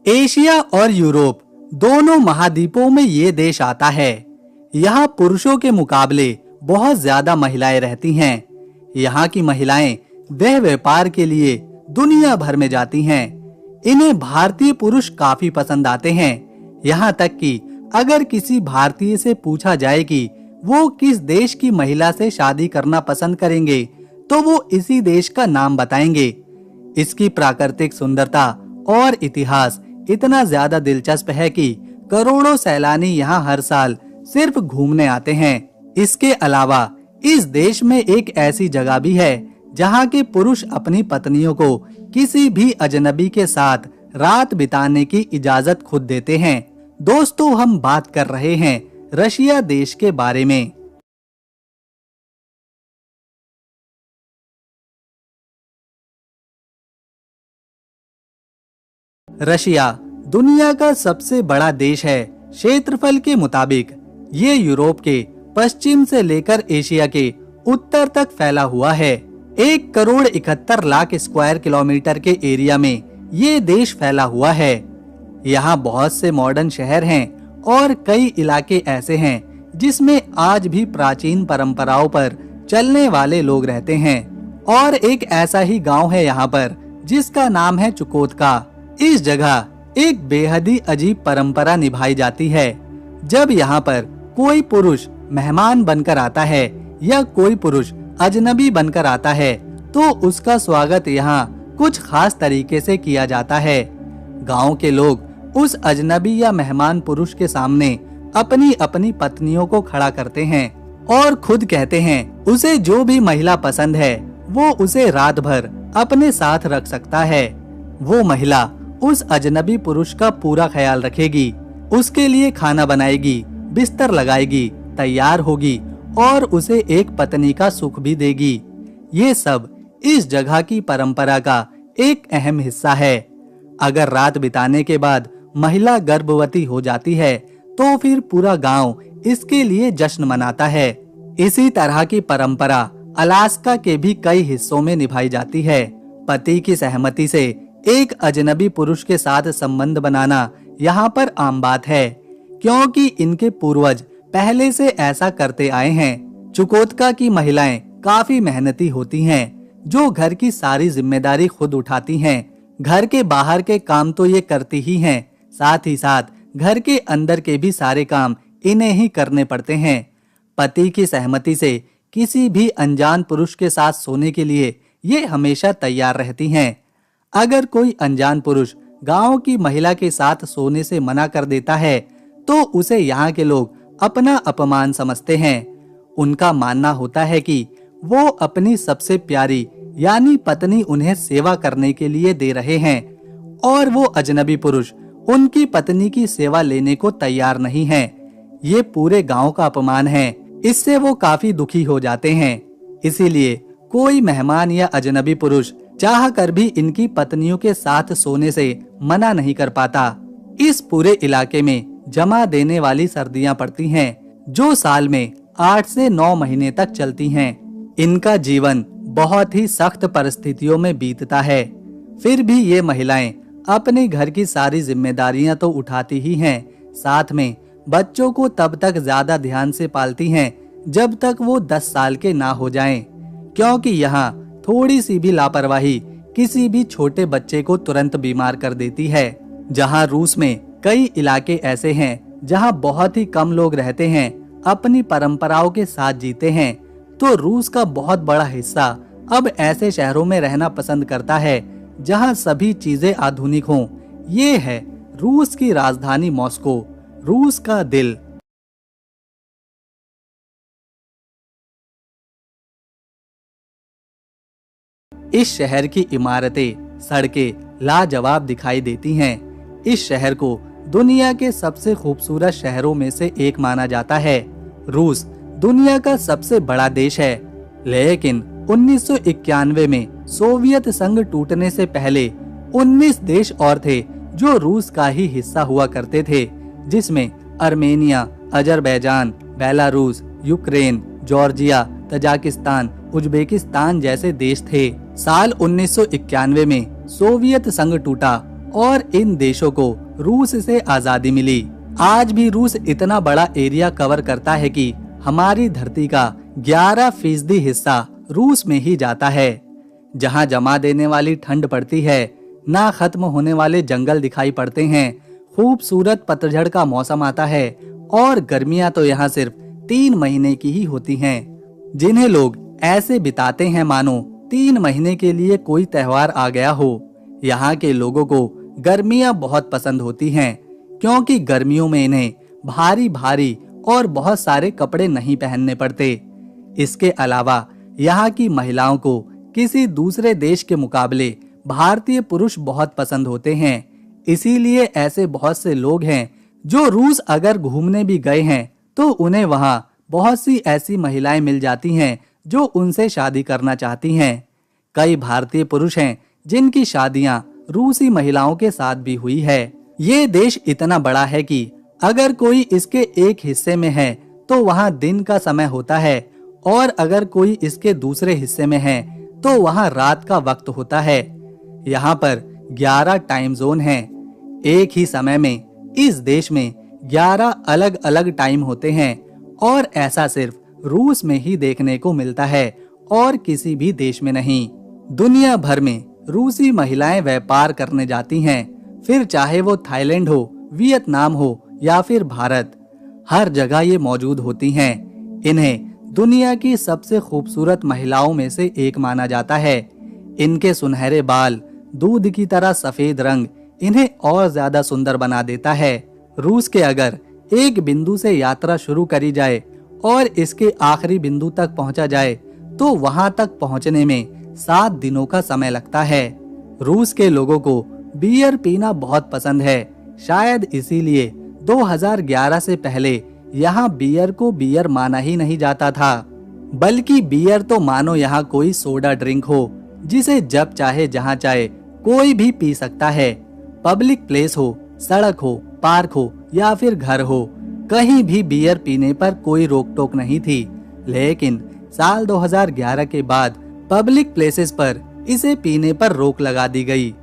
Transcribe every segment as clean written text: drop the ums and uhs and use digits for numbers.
Asia और Europe दोनों महाद्वीपों में ये देश आता है। यहाँ पुरुषों के मुकाबले बहुत ज्यादा महिलाएं रहती हैं। यहाँ की महिलाएं देह व्यापार के लिए दुनिया भर में जाती हैं। इन्हें भारतीय पुरुष काफी पसंद आते हैं। यहाँ तक कि अगर किसी भारतीय से पूछा जाए कि वो किस देश की महिला से शादी करना पसंद करेंगे, तो वो इसी देश का नाम बताएंगे। इसकी प्राकृतिक सुंदरता और इतिहास इतना ज्यादा दिलचस्प है कि करोड़ों सैलानी यहाँ हर साल सिर्फ घूमने आते हैं। इसके अलावा इस देश में एक ऐसी जगह भी है जहाँ के पुरुष अपनी पत्नियों को किसी भी अजनबी के साथ रात बिताने की इजाजत खुद देते हैं। दोस्तों, हम बात कर रहे हैं रशिया देश के बारे में। रशिया दुनिया का सबसे बड़ा देश है। क्षेत्रफल के मुताबिक ये यूरोप के पश्चिम से लेकर एशिया के उत्तर तक फैला हुआ है। 1,71,00,000 स्क्वायर किलोमीटर के एरिया में ये देश फैला हुआ है। यहाँ बहुत से मॉडर्न शहर हैं और कई इलाके ऐसे हैं जिसमें आज भी प्राचीन परंपराओं पर चलने वाले लोग रहते हैं। और एक ऐसा ही गांव है यहाँ पर जिसका नाम है चुकोतका। इस जगह एक बेहद ही अजीब परंपरा निभाई जाती है। जब यहाँ पर कोई पुरुष मेहमान बनकर आता है या कोई पुरुष अजनबी बनकर आता है, तो उसका स्वागत यहाँ कुछ खास तरीके से किया जाता है। गांव के लोग उस अजनबी या मेहमान पुरुष के सामने अपनी अपनी पत्नियों को खड़ा करते हैं और खुद कहते हैं उसे जो भी महिला पसंद है वो उसे रात भर अपने साथ रख सकता है। वो महिला उस अजनबी पुरुष का पूरा ख्याल रखेगी, उसके लिए खाना बनाएगी, बिस्तर लगाएगी, तैयार होगी और उसे एक पत्नी का सुख भी देगी। ये सब इस जगह की परंपरा का एक अहम हिस्सा है। अगर रात बिताने के बाद महिला गर्भवती हो जाती है तो फिर पूरा गांव इसके लिए जश्न मनाता है। इसी तरह की परंपरा अलास्का के भी कई हिस्सों में निभाई जाती है। पति की सहमति से एक अजनबी पुरुष के साथ संबंध बनाना यहाँ पर आम बात है, क्योंकि इनके पूर्वज पहले से ऐसा करते आए हैं। चुकोतका की महिलाएं काफी मेहनती होती हैं, जो घर की सारी जिम्मेदारी खुद उठाती हैं। घर के बाहर के काम तो ये करती ही हैं, साथ ही साथ घर के अंदर के भी सारे काम इन्हें ही करने पड़ते हैं। पति की सहमति से किसी भी अनजान पुरुष के साथ सोने के लिए ये हमेशा तैयार रहती हैं। अगर कोई अनजान पुरुष गांव की महिला के साथ सोने से मना कर देता है तो उसे यहाँ के लोग अपना अपमान समझते हैं। उनका मानना होता है कि वो अपनी सबसे प्यारी यानी पत्नी उन्हें सेवा करने के लिए दे रहे हैं और वो अजनबी पुरुष उनकी पत्नी की सेवा लेने को तैयार नहीं है। ये पूरे गांव का अपमान है। इससे वो काफी दुखी हो जाते हैं। इसीलिए कोई मेहमान या अजनबी पुरुष चाह कर भी इनकी पत्नियों के साथ सोने से मना नहीं कर पाता। इस पूरे इलाके में जमा देने वाली सर्दियां पड़ती हैं, जो साल में 8 से 9 महीने तक चलती हैं। इनका जीवन बहुत ही सख्त परिस्थितियों में बीतता है। फिर भी ये महिलाएं अपने घर की सारी जिम्मेदारियां तो उठाती ही हैं, साथ में बच्चों को तब तक ज्यादा ध्यान से पालती हैं जब तक वो 10 साल के ना हो जाएं, क्योंकि यहाँ थोड़ी सी भी लापरवाही किसी भी छोटे बच्चे को तुरंत बीमार कर देती है। जहाँ रूस में कई इलाके ऐसे हैं जहाँ बहुत ही कम लोग रहते हैं, अपनी परंपराओं के साथ जीते हैं, तो रूस का बहुत बड़ा हिस्सा अब ऐसे शहरों में रहना पसंद करता है जहाँ सभी चीजें आधुनिक हों। ये है रूस की राजधानी मॉस्को, रूस का दिल। इस शहर की इमारतें, सड़कें लाजवाब दिखाई देती हैं। इस शहर को दुनिया के सबसे खूबसूरत शहरों में से एक माना जाता है। रूस दुनिया का सबसे बड़ा देश है, लेकिन 1991 में सोवियत संघ टूटने से पहले 19 देश और थे जो रूस का ही हिस्सा हुआ करते थे, जिसमें Armenia, Azerbaijan, Belarus, Ukraine, Georgia, Tajikistan, Uzbekistan जैसे देश थे। साल 1991 में सोवियत संघ टूटा और इन देशों को रूस से आजादी मिली। आज भी रूस इतना बड़ा एरिया कवर करता है कि हमारी धरती का 11% हिस्सा रूस में ही जाता है। जहां जमा देने वाली ठंड पड़ती है, ना खत्म होने वाले जंगल दिखाई पड़ते हैं, खूबसूरत पतझड़ का मौसम आता है और गर्मियां तो यहाँ सिर्फ 3 महीने की ही होती हैं, जिन्हें लोग ऐसे बिताते हैं मानो 3 महीने के लिए कोई त्योहार आ गया हो। यहाँ के लोगों को गर्मियां बहुत पसंद होती हैं, क्योंकि गर्मियों में इन्हें भारी भारी और बहुत सारे कपड़े नहीं पहनने पड़ते। इसके अलावा यहाँ की महिलाओं को किसी दूसरे देश के मुकाबले भारतीय पुरुष बहुत पसंद होते हैं। इसीलिए ऐसे बहुत से लोग हैं जो रूस अगर घूमने भी गए हैं तो उन्हें वहाँ बहुत सी ऐसी महिलाएं मिल जाती हैं जो उनसे शादी करना चाहती हैं। कई भारतीय पुरुष हैं जिनकी शादियां रूसी महिलाओं के साथ भी हुई है। ये देश इतना बड़ा है कि अगर कोई इसके एक हिस्से में है तो वहाँ दिन का समय होता है, और अगर कोई इसके दूसरे हिस्से में है तो वहाँ रात का वक्त होता है। यहाँ पर 11 टाइम जोन हैं। एक ही समय में इस देश में 11 अलग अलग टाइम होते हैं, और ऐसा सिर्फ रूस में ही देखने को मिलता है और किसी भी देश में नहीं। दुनिया भर में रूसी महिलाएं व्यापार करने जाती हैं, फिर चाहे वो थाईलैंड हो, वियतनाम हो या फिर भारत, हर जगह ये मौजूद होती हैं। इन्हें दुनिया की सबसे खूबसूरत महिलाओं में से एक माना जाता है। इनके सुनहरे बाल, दूध की तरह सफेद रंग इन्हें और ज्यादा सुंदर बना देता है। रूस के अगर एक बिंदु से यात्रा शुरू करी जाए और इसके आखिरी बिंदु तक पहुंचा जाए तो वहां तक पहुंचने में 7 दिनों का समय लगता है। रूस के लोगों को बियर पीना बहुत पसंद है। शायद इसीलिए 2011 से पहले यहाँ बियर को बियर माना ही नहीं जाता था, बल्कि बियर तो मानो यहाँ कोई सोडा ड्रिंक हो जिसे जब चाहे जहाँ चाहे कोई भी पी सकता है। पब्लिक प्लेस हो, सड़क हो, पार्क हो या फिर घर हो, कहीं भी बियर पीने पर कोई रोक टोक नहीं थी। लेकिन साल 2011 के बाद पब्लिक प्लेसेस पर इसे पीने पर रोक लगा दी गई।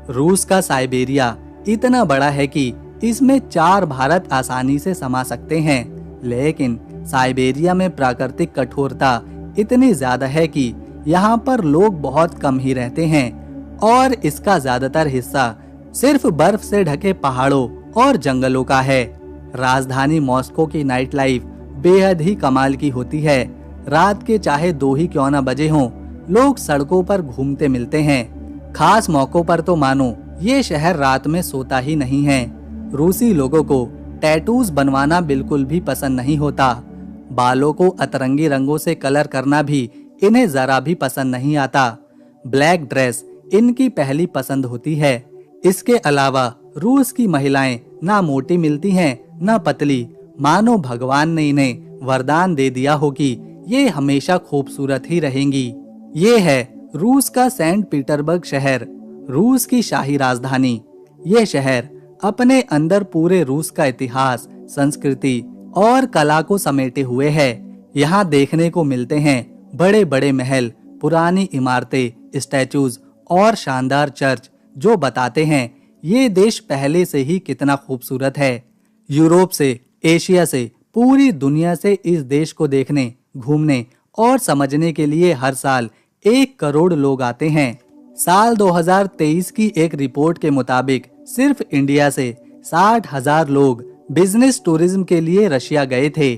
रूस का साइबेरिया इतना बड़ा है कि इसमें 4 भारत आसानी से समा सकते हैं, लेकिन साइबेरिया में प्राकृतिक कठोरता इतनी ज्यादा है कि यहाँ पर लोग बहुत कम ही रहते हैं, और इसका ज्यादातर हिस्सा सिर्फ बर्फ से ढके पहाड़ों और जंगलों का है। राजधानी मॉस्को की नाइट लाइफ बेहद ही कमाल की होती है। रात के चाहे 2 ही क्यों न बजे हों, लोग सड़कों पर घूमते मिलते हैं। खास मौकों पर तो मानो ये शहर रात में सोता ही नहीं है। रूसी लोगों को टैटूज बनवाना बिल्कुल भी पसंद नहीं होता। बालों को अतरंगी रंगों से कलर करना भी इन्हें जरा भी पसंद नहीं आता। ब्लैक ड्रेस इनकी पहली पसंद होती है। इसके अलावा रूस की महिलाएं ना मोटी मिलती हैं ना पतली, मानो भगवान ने इन्हें वरदान दे दिया हो कि ये हमेशा खूबसूरत ही रहेंगी। ये है रूस का सेंट पीटरबर्ग शहर, रूस की शाही राजधानी। ये शहर अपने अंदर पूरे रूस का इतिहास, संस्कृति और कला को समेटे हुए है। यहाँ देखने को मिलते हैं बड़े बड़े महल, पुरानी इमारतें, स्टैचूज और शानदार चर्च, जो बताते हैं ये देश पहले से ही कितना खूबसूरत है। यूरोप से, एशिया से, पूरी दुनिया से इस देश को देखने, घूमने और समझने के लिए हर साल 1 करोड़ लोग आते हैं। साल 2023 की एक रिपोर्ट के मुताबिक सिर्फ इंडिया से 60,000 लोग बिजनेस टूरिज्म के लिए रशिया गए थे।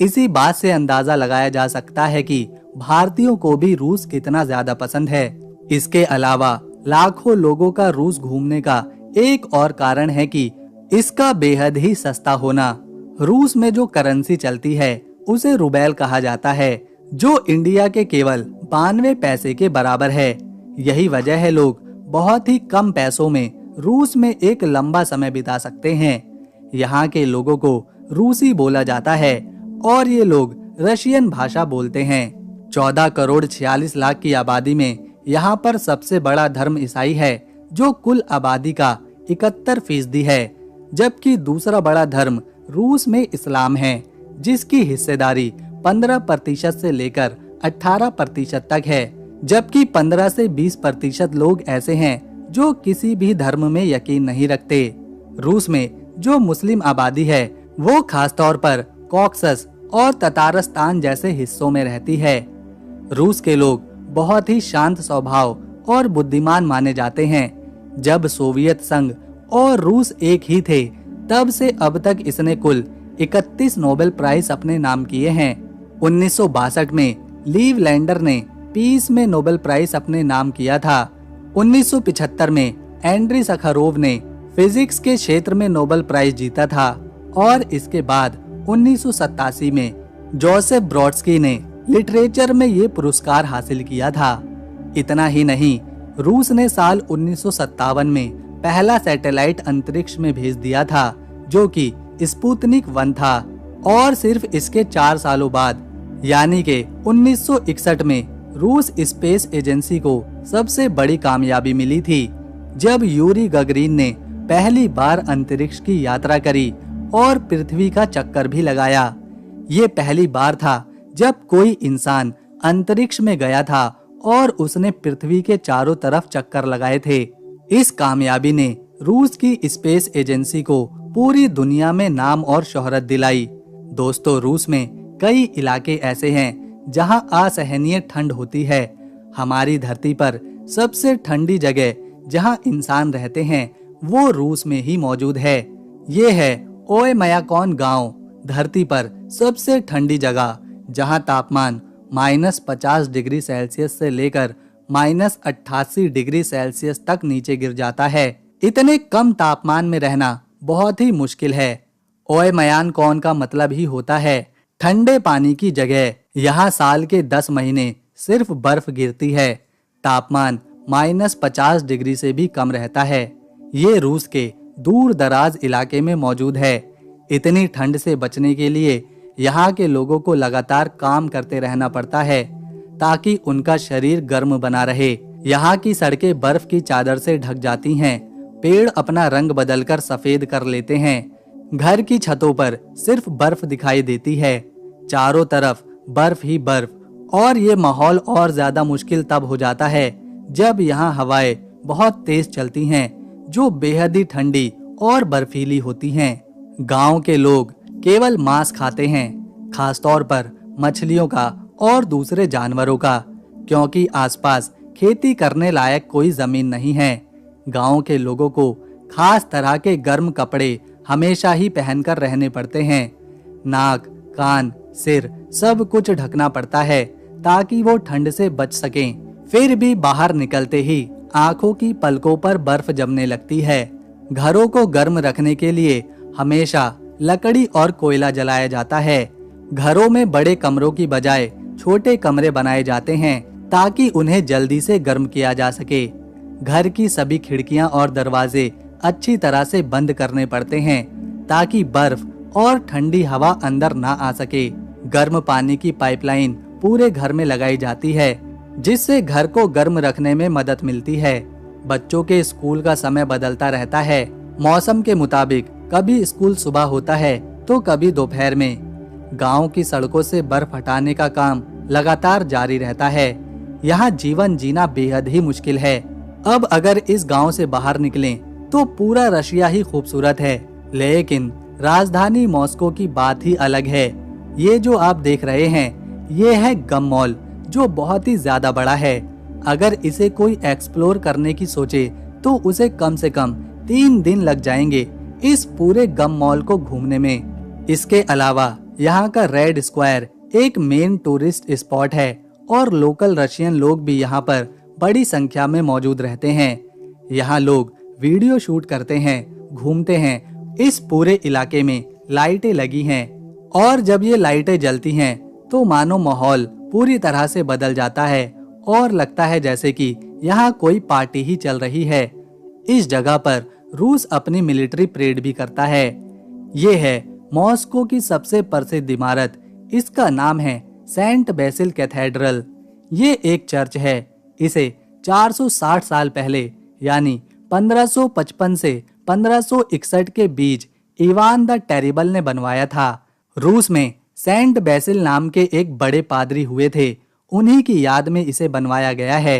इसी बात से अंदाजा लगाया जा सकता है कि भारतीयों को भी रूस कितना ज्यादा पसंद है। इसके अलावा लाखों लोगों का रूस घूमने का एक और कारण है कि इसका बेहद ही सस्ता होना। रूस में जो करेंसी चलती है उसे रूबेल कहा जाता है, जो इंडिया के केवल 92 पैसे के बराबर है। यही वजह है लोग बहुत ही कम पैसों में रूस में एक लंबा समय बिता सकते हैं। यहाँ के लोगों को रूसी बोला जाता है और ये लोग रशियन भाषा बोलते हैं। 14 करोड़ 46 लाख की आबादी में यहाँ पर सबसे बड़ा धर्म ईसाई है, जो कुल आबादी का 71% है, जबकि दूसरा बड़ा धर्म रूस में इस्लाम है, जिसकी हिस्सेदारी 15% से लेकर 18% तक है। जबकि 15 से 20% लोग ऐसे हैं जो किसी भी धर्म में यकीन नहीं रखते। रूस में जो मुस्लिम आबादी है वो खासतौर पर कॉकसस और ततारस्तान जैसे हिस्सों में रहती है। रूस के लोग बहुत ही शांत स्वभाव और बुद्धिमान माने जाते हैं। जब सोवियत संघ और रूस एक ही थे तब से अब तक इसने कुल 31 नोबेल प्राइज अपने नाम किए हैं। 1962 में लीव लैंडर ने पीस में नोबेल प्राइज अपने नाम किया था। 1975 में एंड्री सखारोव ने फिजिक्स के क्षेत्र में नोबेल प्राइज जीता था और इसके बाद 1987 में जोसेफ ब्रॉडस्की ने लिटरेचर में ये पुरस्कार हासिल किया था। इतना ही नहीं, रूस ने साल 1957 में पहला सैटेलाइट अंतरिक्ष में भेज दिया था जो कि स्पुतनिक 1 था और सिर्फ इसके 4 सालों बाद यानी के 1961 में रूस स्पेस एजेंसी को सबसे बड़ी कामयाबी मिली थी जब यूरी गगरिन ने पहली बार अंतरिक्ष की यात्रा करी और पृथ्वी का चक्कर भी लगाया। ये पहली बार था जब कोई इंसान अंतरिक्ष में गया था और उसने पृथ्वी के चारों तरफ चक्कर लगाए थे। इस कामयाबी ने रूस की स्पेस एजेंसी को पूरी दुनिया में नाम और शोहरत दिलाई। दोस्तों, रूस में कई इलाके ऐसे हैं जहां असहनीय ठंड होती है। हमारी धरती पर सबसे ठंडी जगह जहां इंसान रहते हैं वो रूस में ही मौजूद है। ये है ओएमयाकॉन गांव, धरती पर सबसे ठंडी जगह जहां तापमान -50 डिग्री सेल्सियस से लेकर -88 डिग्री सेल्सियस तक नीचे गिर जाता है। इतने कम तापमान में रहना बहुत ही मुश्किल है। ओएमयाकॉन का मतलब ही होता है ठंडे पानी की जगह। यहाँ साल के 10 महीने सिर्फ बर्फ गिरती है। तापमान -50 डिग्री से भी कम रहता है। ये रूस के दूर दराज इलाके में मौजूद है। इतनी ठंड से बचने के लिए यहाँ के लोगों को लगातार काम करते रहना पड़ता है ताकि उनका शरीर गर्म बना रहे। यहाँ की सड़कें बर्फ की चादर से ढक जाती हैं। पेड़ अपना रंग बदलकर सफेद कर लेते हैं। घर की छतों पर सिर्फ बर्फ दिखाई देती है। चारों तरफ बर्फ ही बर्फ। और ये माहौल और ज्यादा मुश्किल तब हो जाता है जब यहाँ हवाएं बहुत तेज चलती हैं जो बेहद ही ठंडी और बर्फीली होती हैं। गांव के लोग केवल मांस खाते हैं, खासतौर पर मछलियों का और दूसरे जानवरों का, क्योंकि आसपास खेती करने लायक कोई जमीन नहीं है। गांव के लोगों को खास तरह के गर्म कपड़े हमेशा ही पहनकर रहने पड़ते हैं। नाक, कान, सिर सब कुछ ढकना पड़ता है ताकि वो ठंड से बच सकें। फिर भी बाहर निकलते ही आंखों की पलकों पर बर्फ जमने लगती है। घरों को गर्म रखने के लिए हमेशा लकड़ी और कोयला जलाया जाता है। घरों में बड़े कमरों की बजाय छोटे कमरे बनाए जाते हैं ताकि उन्हें जल्दी से गर्म किया जा सके। घर की सभी खिड़कियां और दरवाजे अच्छी तरह से बंद करने पड़ते हैं ताकि बर्फ और ठंडी हवा अंदर ना आ सके। गर्म पानी की पाइपलाइन पूरे घर में लगाई जाती है जिससे घर को गर्म रखने में मदद मिलती है। बच्चों के स्कूल का समय बदलता रहता है। मौसम के मुताबिक कभी स्कूल सुबह होता है तो कभी दोपहर में। गांव की सड़कों से बर्फ हटाने का काम लगातार जारी रहता है। यहाँ जीवन जीना बेहद ही मुश्किल है। अब अगर इस गांव से बाहर निकलें तो पूरा रशिया ही खूबसूरत है, लेकिन राजधानी मॉस्को की बात ही अलग है। ये जो आप देख रहे हैं ये है गम मॉल जो बहुत ही ज्यादा बड़ा है। अगर इसे कोई एक्सप्लोर करने की सोचे तो उसे कम से कम 3 दिन लग जाएंगे इस पूरे गम मॉल को घूमने में। इसके अलावा यहाँ का रेड स्क्वायर एक मेन टूरिस्ट स्पॉट है और लोकल रशियन लोग भी यहाँ पर बड़ी संख्या में मौजूद रहते हैं। यहाँ लोग वीडियो शूट करते हैं, घूमते हैं। इस पूरे इलाके में लाइटें लगी हैं और जब ये लाइटें जलती हैं तो मानो माहौल पूरी तरह से बदल जाता है और लगता है जैसे कि यहाँ कोई पार्टी ही चल रही है। इस जगह पर रूस अपनी मिलिट्री परेड भी करता है। ये है मॉस्को की सबसे प्रसिद्ध इमारत। इसका नाम है सेंट बेसिल कैथेड्रल। ये एक चर्च है। इसे 460 साल पहले यानी 1555 से 1561 के बीच इवान द टेरिबल ने बनवाया था। रूस में सेंट बेसिल नाम के एक बड़े पादरी हुए थे, उन्हीं की याद में इसे बनवाया गया है।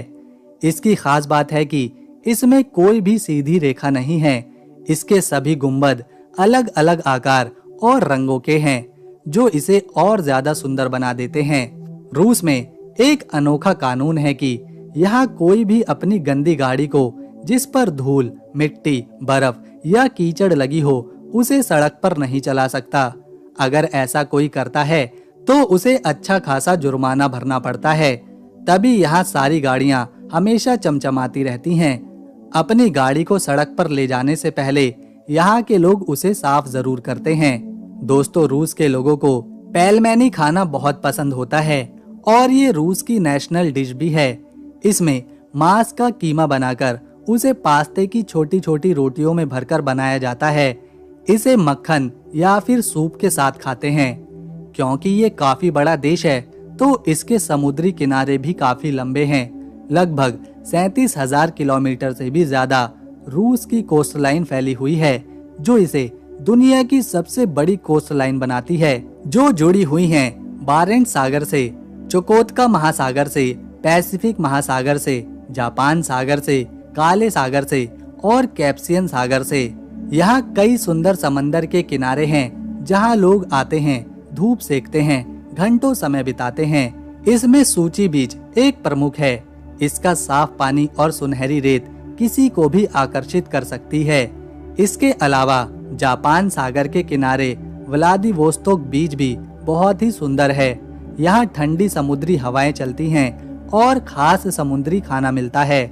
इसकी खास बात है कि इसमें कोई भी सीधी रेखा नहीं है। इसके सभी गुंबद अलग अलग आकार और रंगों के हैं, जो इसे और ज्यादा सुंदर बना देते हैं। रूस में एक अनोखा कानून है कि यहाँ कोई भी अपनी गंदी गाड़ी को जिस पर धूल, मिट्टी, बर्फ या कीचड़ लगी हो उसे सड़क पर नहीं चला सकता। अगर ऐसा कोई करता है तो उसे अच्छा खासा जुर्माना भरना पड़ता है। तभी यहाँ सारी गाड़ियाँ हमेशा चमचमाती रहती हैं। अपनी गाड़ी को सड़क पर ले जाने से पहले यहाँ के लोग उसे साफ जरूर करते हैं। दोस्तों, रूस के लोगों को पेलमेनी खाना बहुत पसंद होता है और ये रूस की नेशनल डिश भी है। इसमें मांस का कीमा बनाकर उसे पास्ते की छोटी छोटी रोटियों में भरकर बनाया जाता है। इसे मक्खन या फिर सूप के साथ खाते हैं। क्योंकि ये काफी बड़ा देश है तो इसके समुद्री किनारे भी काफी लंबे हैं। लगभग 37,000 किलोमीटर से भी ज्यादा रूस की कोस्ट लाइन फैली हुई है, जो इसे दुनिया की सबसे बड़ी कोस्ट लाइन बनाती है, जो जुड़ी हुई हैं बारेंट सागर से, चुकोतका महासागर से, पैसिफिक महासागर से, जापान सागर से, काले सागर से और कैप्सियन सागर से। यहाँ कई सुंदर समंदर के किनारे हैं जहाँ लोग आते हैं, धूप सेकते हैं, घंटों समय बिताते हैं। इसमें सूची बीच एक प्रमुख है। इसका साफ पानी और सुनहरी रेत किसी को भी आकर्षित कर सकती है। इसके अलावा जापान सागर के किनारे व्लादिवोस्तोक बीच भी बहुत ही सुंदर है। यहाँ ठंडी समुद्री हवाएं चलती हैं और खास समुद्री खाना मिलता है।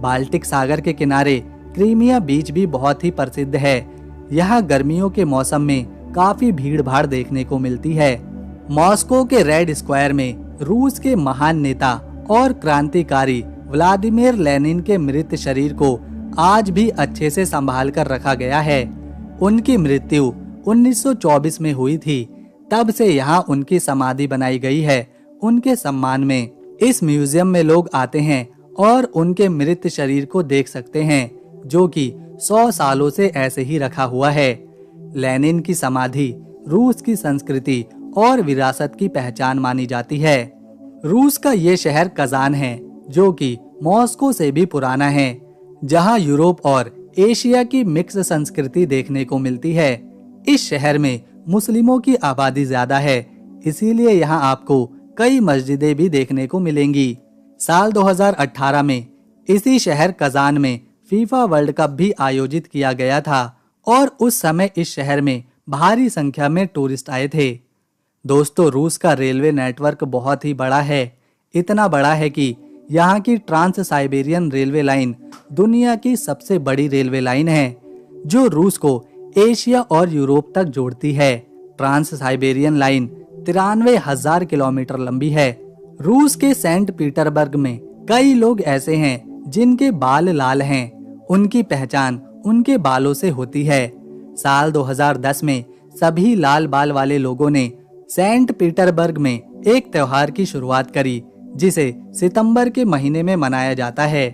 बाल्टिक सागर के किनारे क्रीमिया बीच भी बहुत ही प्रसिद्ध है। यहाँ गर्मियों के मौसम में काफी भीड़ भाड़ देखने को मिलती है। मॉस्को के रेड स्क्वायर में रूस के महान नेता और क्रांतिकारी व्लादिमीर लेनिन के मृत शरीर को आज भी अच्छे से संभाल कर रखा गया है। उनकी मृत्यु 1924 में हुई थी। तब से यहाँ उनकी समाधि बनाई गई है उनके सम्मान में। इस म्यूजियम में लोग आते हैं और उनके मृत शरीर को देख सकते हैं, जो कि 100 सालों से ऐसे ही रखा हुआ है। लेनिन की समाधि रूस की संस्कृति और विरासत की पहचान मानी जाती है। रूस का ये शहर कजान है, जो कि मॉस्को से भी पुराना है, जहां यूरोप और एशिया की मिक्स संस्कृति देखने को मिलती है। इस शहर में मुस्लिमों की आबादी ज्यादा है, इसीलिए यहाँ आपको कई मस्जिदें भी देखने को मिलेंगी। साल 2018 में इसी शहर कजान में फीफा वर्ल्ड कप भी आयोजित किया गया था और उस समय इस शहर में भारी संख्या में टूरिस्ट आए थे। दोस्तों, रूस का रेलवे नेटवर्क बहुत ही बड़ा है। इतना बड़ा है कि यहाँ की ट्रांस साइबेरियन रेलवे लाइन दुनिया की सबसे बड़ी रेलवे लाइन है, जो रूस को एशिया और यूरोप तक जोड़ती है। ट्रांस साइबेरियन लाइन 93,000 किलोमीटर लंबी है। रूस के सेंट पीटरबर्ग में कई लोग ऐसे हैं जिनके बाल लाल हैं। उनकी पहचान उनके बालों से होती है। साल 2010 में सभी लाल बाल वाले लोगों ने सेंट पीटरबर्ग में एक त्योहार की शुरुआत करी, जिसे सितंबर के महीने में मनाया जाता है।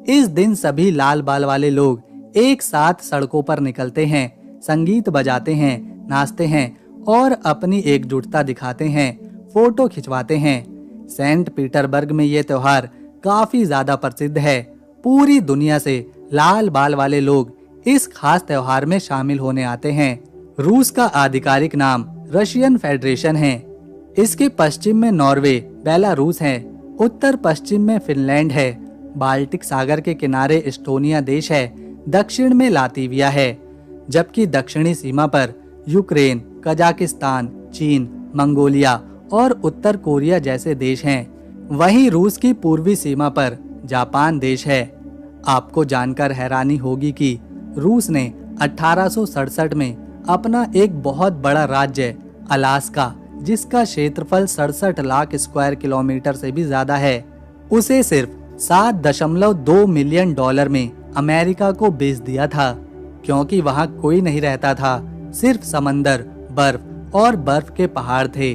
इस दिन सभी लाल बाल वाले लोग एक साथ सड़कों पर निकलते हैं, संगीत बजाते हैं, नाचते हैं और अपनी एकजुटता दिखाते हैं, फोटो खिंचवाते हैं। सेंट पीटरबर्ग में ये त्योहार काफी ज्यादा प्रसिद्ध है। पूरी दुनिया से लाल बाल वाले लोग इस खास त्योहार में शामिल होने आते हैं। रूस का आधिकारिक नाम रशियन फेडरेशन है। इसके पश्चिम में नॉर्वे, बेलारूस है, उत्तर पश्चिम में फिनलैंड है, बाल्टिक सागर के किनारे एस्टोनिया देश है, दक्षिण में लातविया है, जबकि दक्षिणी सीमा पर यूक्रेन, कजाकिस्तान, चीन, मंगोलिया और उत्तर कोरिया जैसे देश हैं। वहीं रूस की पूर्वी सीमा पर जापान देश है। आपको जानकर हैरानी होगी कि रूस ने 1867 में अपना एक बहुत बड़ा राज्य अलास्का, जिसका क्षेत्रफल 67 लाख स्क्वायर किलोमीटर से भी ज्यादा है, उसे सिर्फ $7.2 मिलियन में अमेरिका को बेच दिया था, क्योंकि वहाँ कोई नहीं रहता था, सिर्फ समंदर, बर्फ और बर्फ के पहाड़ थे।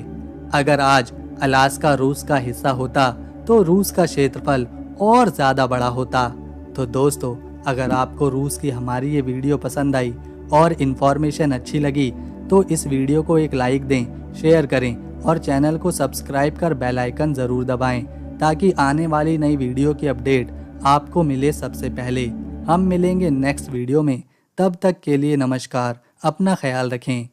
अगर आज अलास्का रूस का हिस्सा होता तो रूस का क्षेत्रफल और ज्यादा बड़ा होता। तो दोस्तों, अगर आपको रूस की हमारी ये वीडियो पसंद आई और इन्फॉर्मेशन अच्छी लगी तो इस वीडियो को एक लाइक दें, शेयर करें और चैनल को सब्सक्राइब कर बेल आइकन जरूर दबाएं, ताकि आने वाली नई वीडियो की अपडेट आपको मिले सबसे पहले। हम मिलेंगे नेक्स्ट वीडियो में, तब तक के लिए नमस्कार, अपना ख्याल रखें।